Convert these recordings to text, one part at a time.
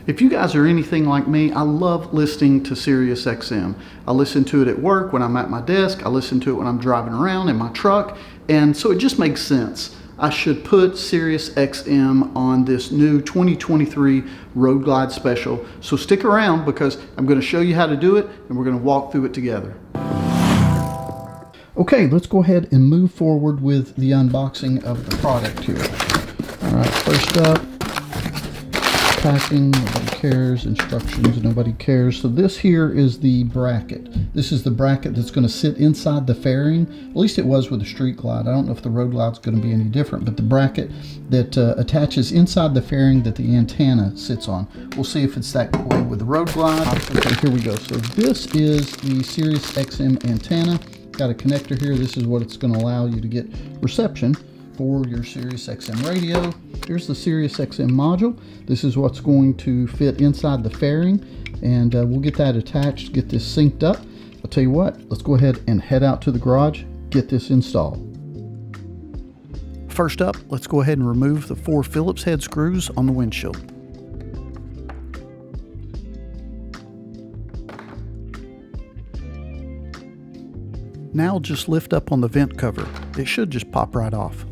If you guys are anything like me, I love listening to SiriusXM. I listen to it at work when I'm at my desk. I listen to it when I'm driving around in my truck. And so it just makes sense. I should put SiriusXM on this new 2023 Road Glide special. So stick around because I'm going to show you how to do it and we're going to walk through it together. Okay, let's go ahead and move forward with the unboxing of the product here. All right, first up, packing, nobody cares, instructions, nobody cares. So this here is the bracket. This is the bracket that's going to sit inside the fairing. At least it was with the Street Glide. I don't know if the Road Glide's going to be any different, but the bracket that attaches inside the fairing that the antenna sits on. We'll see if it's that way with the Road Glide. Okay, here we go. So this is the SiriusXM antenna. Got a connector here. This is what it's going to allow you to get reception for your SiriusXM radio. Here's the SiriusXM module. This is what's going to fit inside the fairing, and we'll get that attached, get this synced up. I'll tell you what, let's go ahead and head out to the garage, get this installed. First up, let's go ahead and remove the 4 Phillips head screws on the windshield. Now just lift up on the vent cover. It should just pop right off.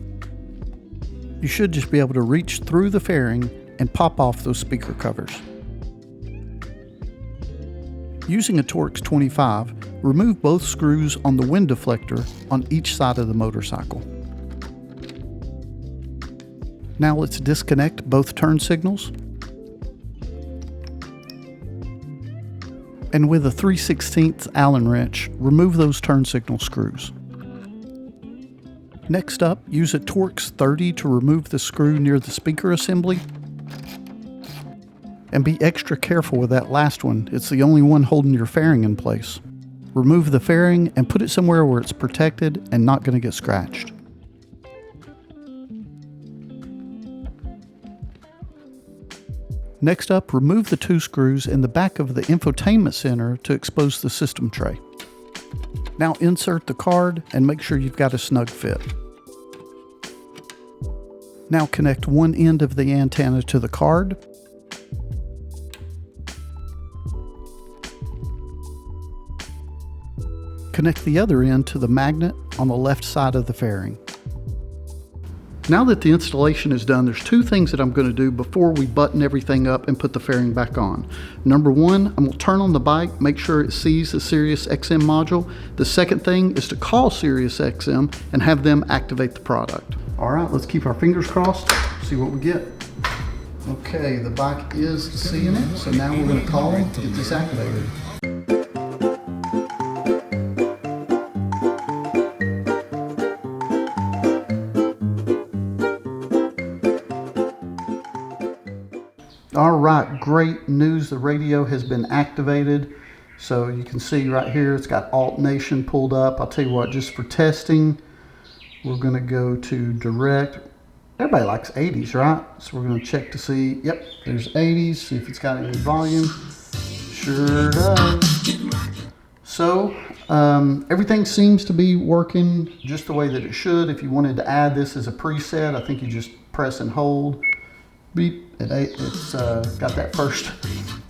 You should just be able to reach through the fairing and pop off those speaker covers. Using a Torx 25, remove both screws on the wind deflector on each side of the motorcycle. Now let's disconnect both turn signals. And with a 3/16 Allen wrench, remove those turn signal screws. Next up, use a Torx 30 to remove the screw near the speaker assembly. And be extra careful with that last one. It's the only one holding your fairing in place. Remove the fairing and put it somewhere where it's protected and not going to get scratched. Next up, remove the 2 screws in the back of the infotainment center to expose the system tray. Now insert the card and make sure you've got a snug fit. Now connect one end of the antenna to the card. Connect the other end to the magnet on the left side of the fairing. Now that the installation is done, there's 2 things that I'm going to do before we button everything up and put the fairing back on. Number 1, I'm going to turn on the bike, make sure it sees the SiriusXM module. The second thing is to call SiriusXM and have them activate the product. All right, let's keep our fingers crossed, see what we get. Okay, the bike is seeing it, so now we're going to call them to get this activated. All right, great news. The radio has been activated. So you can see right here, it's got Alt Nation pulled up. I'll tell you what, just for testing, we're gonna go to direct. Everybody likes 80s, right? So we're gonna check to see, yep, there's 80s, see if it's got any volume. Sure does. So everything seems to be working just the way that it should. If you wanted to add this as a preset, I think you just press and hold. Beep. It's got that first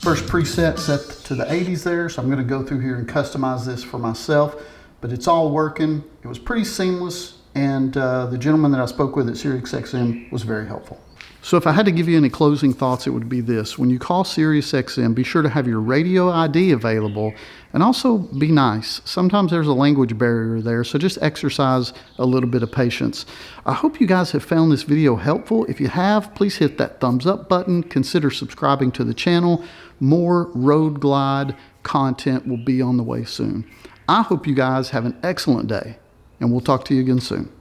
preset set to the 80s there, so I'm going to go through here and customize this for myself, but it's all working. It was pretty seamless, and the gentleman that I spoke with at SiriusXM was very helpful. So if I had to give you any closing thoughts, it would be this. When you call SiriusXM, be sure to have your radio ID available, and also be nice. Sometimes there's a language barrier there, so just exercise a little bit of patience. I hope you guys have found this video helpful. If you have, please hit that thumbs up button. Consider subscribing to the channel. More Road Glide content will be on the way soon. I hope you guys have an excellent day, and we'll talk to you again soon.